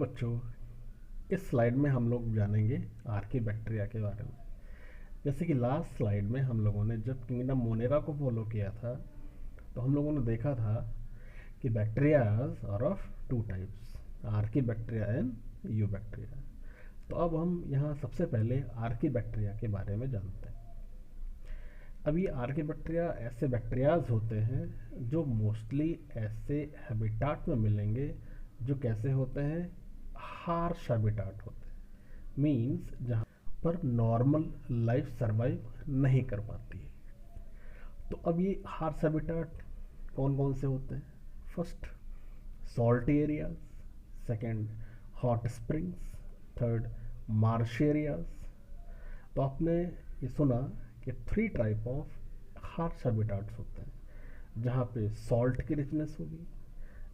बच्चों, इस स्लाइड में हम लोग जानेंगे आर्कीबैक्टीरिया के बारे में। जैसे कि लास्ट स्लाइड में हम लोगों ने जब किंगडम मोनेरा को फॉलो किया था, तो हम लोगों ने देखा था कि bacterias are of two types, archaebacteria and eubacteria. तो अब हम यहाँ सबसे पहले आर्कीबैक्टीरिया के बारे में जानते हैं। अब ये आर्कीबैक्टीरिया ऐसे बैक्टीरियाज होते हैं जो मोस्टली ऐसे हैबिटाट में मिलेंगे जो कैसे होते हैं, हार्श हैबिटाट होते हैं, मीन्स जहाँ पर नॉर्मल लाइफ सरवाइव नहीं कर पाती है। तो अब ये हार्श हैबिटाट कौन कौन से होते हैं? First, salt areas, second hot springs, third Marsh areas. तो आपने ये सुना कि 3 टाइप ऑफ हार्श हैबिटाट्स होते हैं, जहाँ पे सॉल्ट की रिचनेस होगी,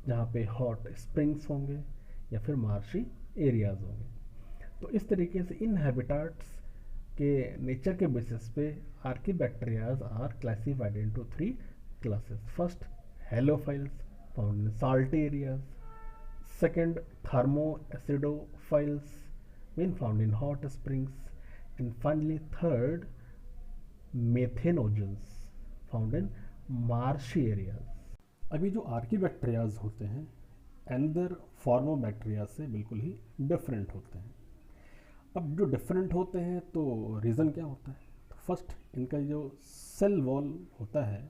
जहाँ पे हॉट स्प्रिंग्स होंगे या फिर मार्शी एरियाज होंगे। तो इस तरीके से इन हैबिटाट्स के नेचर के बेसिस पे archaebacterias are classified into 3 classes. First, halophiles found in salt areas, second thermoacidophiles mean found in hot springs, and finally third methanogens found in marshy areas. अभी जो आर्कीबैक्टीरियाज होते हैं एंदर फॉर्मोबैक्टीरिया से बिल्कुल ही डिफरेंट होते हैं। अब जो डिफरेंट होते हैं तो रीज़न क्या होता है? तो फर्स्ट, इनका जो सेल वॉल होता है,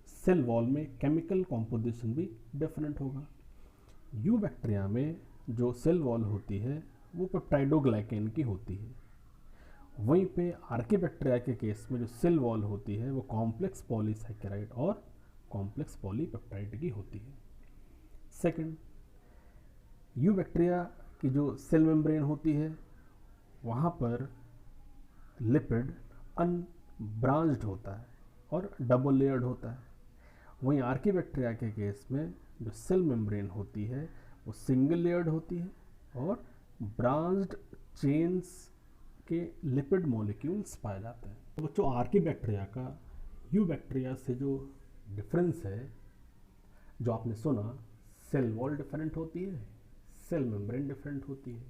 सेल वॉल में केमिकल कॉम्पोजिशन भी डिफरेंट होगा। यू बैक्टीरिया में जो सेल वॉल होती है वो पेप्टाइडोग्लाइकेन की होती है, वहीं पे आर्कीबैक्टीरिया के केस में जो सेल वॉल होती है वो कॉम्प्लेक्स पॉलीसैकेराइड और कॉम्प्लेक्स पॉलीपेप्टाइड की होती है। सेकंड, यू बैक्टीरिया की जो सेल मेम्ब्रेन होती है वहाँ पर लिपिड अनब्रांच्ड होता है और डबल लेयर्ड होता है, वहीं आर्कीबैक्टीरिया के केस में जो सेल मेम्ब्रेन होती है वो सिंगल लेयर्ड होती है और ब्रांच्ड चेन्स के लिपिड मॉलिक्यूल्स पाए जाते हैं। तो बच्चों, आर्कीबैक्टीरिया का यू बैक्टीरिया से जो डिफरेंस है, जो आपने सुना, सेल वॉल डिफरेंट होती है, सेल मेम्ब्रेन डिफरेंट होती है।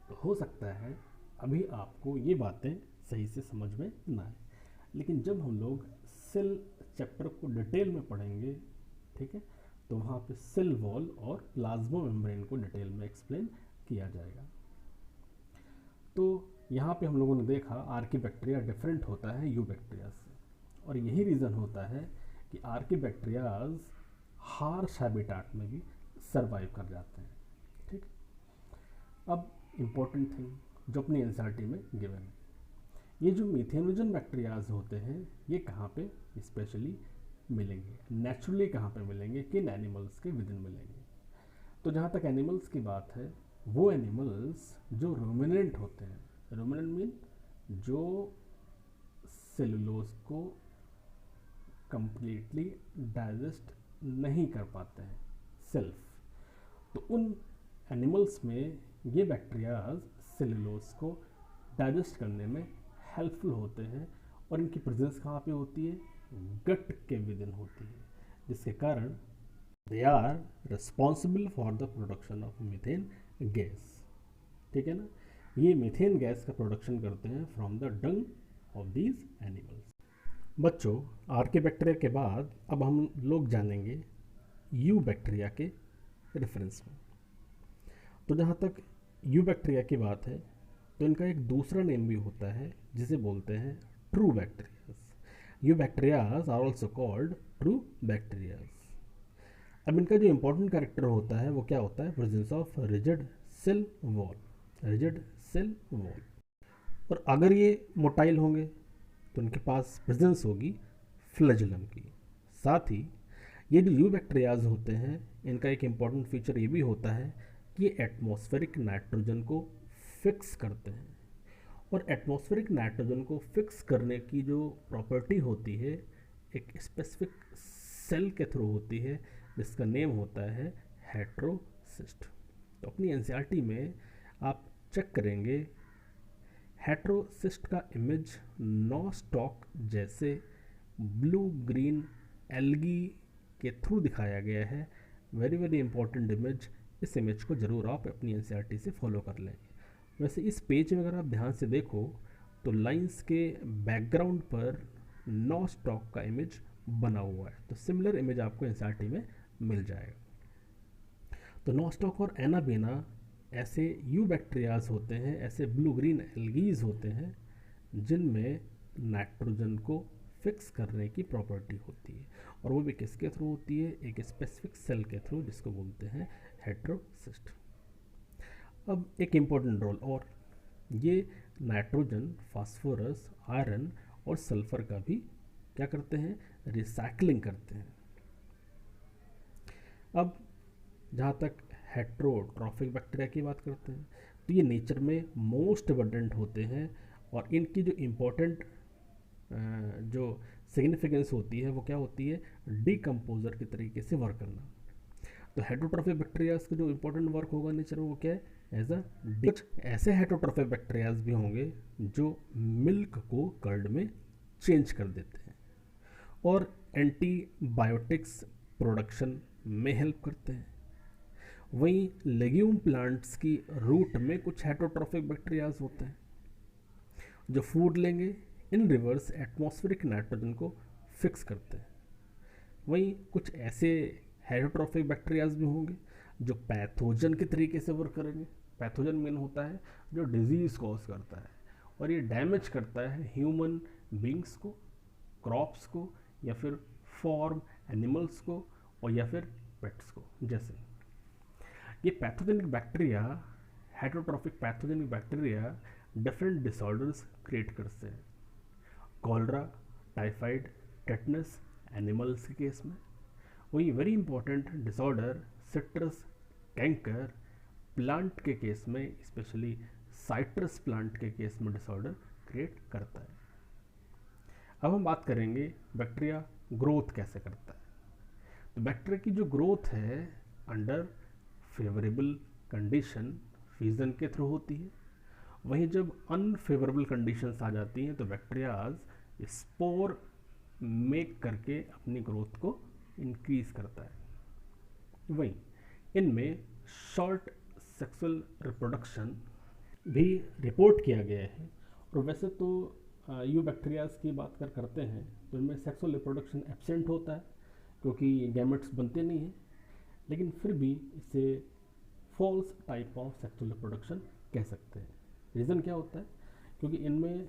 तो हो सकता है अभी आपको ये बातें सही से समझ में ना आए, लेकिन जब हम लोग सेल चैप्टर को डिटेल में पढ़ेंगे, ठीक है, तो वहाँ पे सेल वॉल और प्लाज्मा मेम्ब्रेन को डिटेल में एक्सप्लेन किया जाएगा। तो यहाँ पे हम लोगों ने देखा आर्कीबैक्टीरिया डिफरेंट होता है यू बैक्टीरिया से, और यही रीज़न होता है कि आर्कीबैक्टीरियाज हार्श हैबिटाट में भी सरवाइव कर जाते हैं। ठीक, अब इम्पोर्टेंट थिंग जो अपनी एनसीईआरटी में गिवन है, ये जो मीथेनोजन बैक्टीरियाज होते हैं ये कहाँ पे स्पेशली मिलेंगे, नेचुरली कहाँ पे मिलेंगे, किन एनिमल्स के विद इन मिलेंगे? तो जहाँ तक एनिमल्स की बात है, वो एनिमल्स जो रूमिनेंट होते हैं, रूमिनेंट मीन जो सेलुलोज को कंप्लीटली डाइजेस्ट नहीं कर पाते हैं सेल्फ, तो उन एनिमल्स में ये बैक्टीरियाज सेलुलोज को डाइजेस्ट करने में हेल्पफुल होते हैं, और इनकी प्रेजेंस कहाँ पे होती है? गट के विद इन होती है, जिसके कारण they are responsible for the production of methane gas. ठीक है ना, ये मीथेन गैस का प्रोडक्शन करते हैं from the Dang of these animals. बच्चों, आर्कीबैक्टीरिया के बाद अब हम लोग जानेंगे यू बैक्टीरिया के रेफरेंस में। तो जहाँ तक यू बैक्टीरिया की बात है, तो इनका एक दूसरा नेम भी होता है जिसे बोलते हैं true bacterias. Eu bacterias are also called true bacterias. अब इनका जो इंपॉर्टेंट कैरेक्टर होता है वो क्या होता है? Presence of rigid cell wall, rigid cell wall. और अगर ये मोटाइल होंगे तो इनके पास प्रेजेंस होगी फ्लैजेलम की। साथ ही ये जो यू बैक्टीरियाज होते हैं, इनका एक इम्पॉर्टेंट फीचर ये भी होता है कि ये एटमॉस्फेरिक नाइट्रोजन को फिक्स करते हैं, और एटमॉस्फेरिक नाइट्रोजन को फिक्स करने की जो प्रॉपर्टी होती है एक स्पेसिफिक सेल के थ्रू होती है, जिसका नेम होता है हेट्रोसिस्ट। तो अपनी एनसीईआरटी में आप चेक करेंगे, हेट्रोसिस्ट का इमेज नॉस्टॉक जैसे ब्लू ग्रीन एल्गी के थ्रू दिखाया गया है। वेरी वेरी इंपॉर्टेंट इमेज इस इमेज को ज़रूर आप अपनी एनसीईआरटी से फॉलो कर लें। वैसे इस पेज में अगर आप ध्यान से देखो तो लाइंस के बैकग्राउंड पर नॉस्टॉक का इमेज बना हुआ है, तो सिमिलर इमेज आपको एनसीईआरटी में मिल जाएगा। तो नॉस्टॉक और एनाबेना ऐसे यू बैक्टीरियाज होते हैं, ऐसे ब्लू ग्रीन एल्गीज होते हैं जिनमें नाइट्रोजन को फिक्स करने की प्रॉपर्टी होती है, और वो भी किसके थ्रू होती है, एक स्पेसिफिक सेल के थ्रू जिसको बोलते हैं हेटेरोसिस्ट। अब एक इम्पोर्टेंट रोल, और ये नाइट्रोजन, फास्फोरस, आयरन और सल्फर का भी क्या करते हैं, रिसाइकलिंग करते हैं। अब जहाँ तक हेट्रोट्रॉफिक बैक्टीरिया की बात करते हैं तो ये नेचर में मोस्ट अबंडेंट होते हैं, और इनकी जो इम्पोर्टेंट जो सिग्निफिकेंस होती है वो क्या होती है, डीकम्पोजर के तरीके से वर्क करना। तो हेट्रोट्रॉफिक बैक्टीरियाज का जो इम्पोर्टेंट वर्क होगा नेचर में वो क्या है, एज अ कुछ ऐसे हेट्रोट्रॉफिक बैक्टीरियाज भी होंगे जो मिल्क को कर्ड में चेंज कर देते हैं और एंटीबायोटिक्स प्रोडक्शन में हेल्प करते हैं। वहीं लेग्यूम प्लांट्स की रूट में कुछ हेट्रोट्रॉफिक बैक्टीरियाज होते हैं जो फूड लेंगे, इन रिवर्स एटमॉस्फेरिक नाइट्रोजन को फिक्स करते हैं। वहीं कुछ ऐसे हेट्रोट्रॉफिक बैक्टीरियाज भी होंगे जो पैथोजन के तरीके से वर्क करेंगे। पैथोजन मीन होता है जो डिजीज़ कॉज करता है, और ये डैमेज करता है ह्यूमन बींग्स को, क्रॉप्स को, या फिर फॉर्म एनिमल्स को, और या फिर पेट्स को। जैसे ये pathogenic bacteria, heterotrophic pathogenic bacteria different disorders create करते हैं। कॉलरा, टाइफाइड, टेटनस एनिमल्स के केस में। वही very important disorder citrus canker plant के केस में, स्पेशली साइट्रस प्लांट के केस में डिसऑर्डर क्रिएट करता है। अब हम बात करेंगे बैक्टीरिया ग्रोथ कैसे करता है। तो बैक्टीरिया की जो ग्रोथ है अंडर फेवरेबल कंडीशन फ्यूजन के थ्रू होती है। वहीं जब अनफेवरेबल कंडीशंस आ जाती हैं तो बैक्टीरियाज स्पोर मेक करके अपनी ग्रोथ को इंक्रीज करता है। वहीं इनमें शॉर्ट सेक्सुअल रिप्रोडक्शन भी रिपोर्ट किया गया है। और वैसे तो यू बैक्टीरियाज की बात करते हैं तो इनमें सेक्सुअल रिप्रोडक्शन एब्सेंट होता है क्योंकि गैमेट्स बनते नहीं हैं, लेकिन फिर भी इसे false type of sexual reproduction कह सकते हैं। रीज़न क्या होता है, क्योंकि इनमें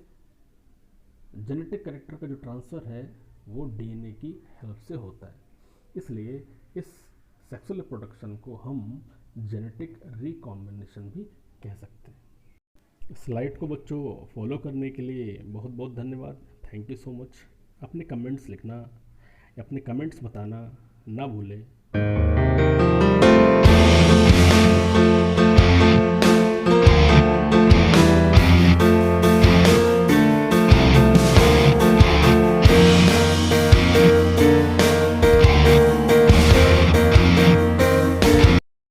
जेनेटिक कैरेक्टर का जो ट्रांसफ़र है वो डीएनए की हेल्प से होता है, इसलिए इस सेक्सुअल रिप्रोडक्शन को हम जेनेटिक रिकॉम्बिनेशन भी कह सकते हैं। स्लाइड को बच्चों फॉलो करने के लिए बहुत बहुत धन्यवाद, थैंक यू सो मच। अपने कमेंट्स लिखना या अपने कमेंट्स बताना ना भूलें।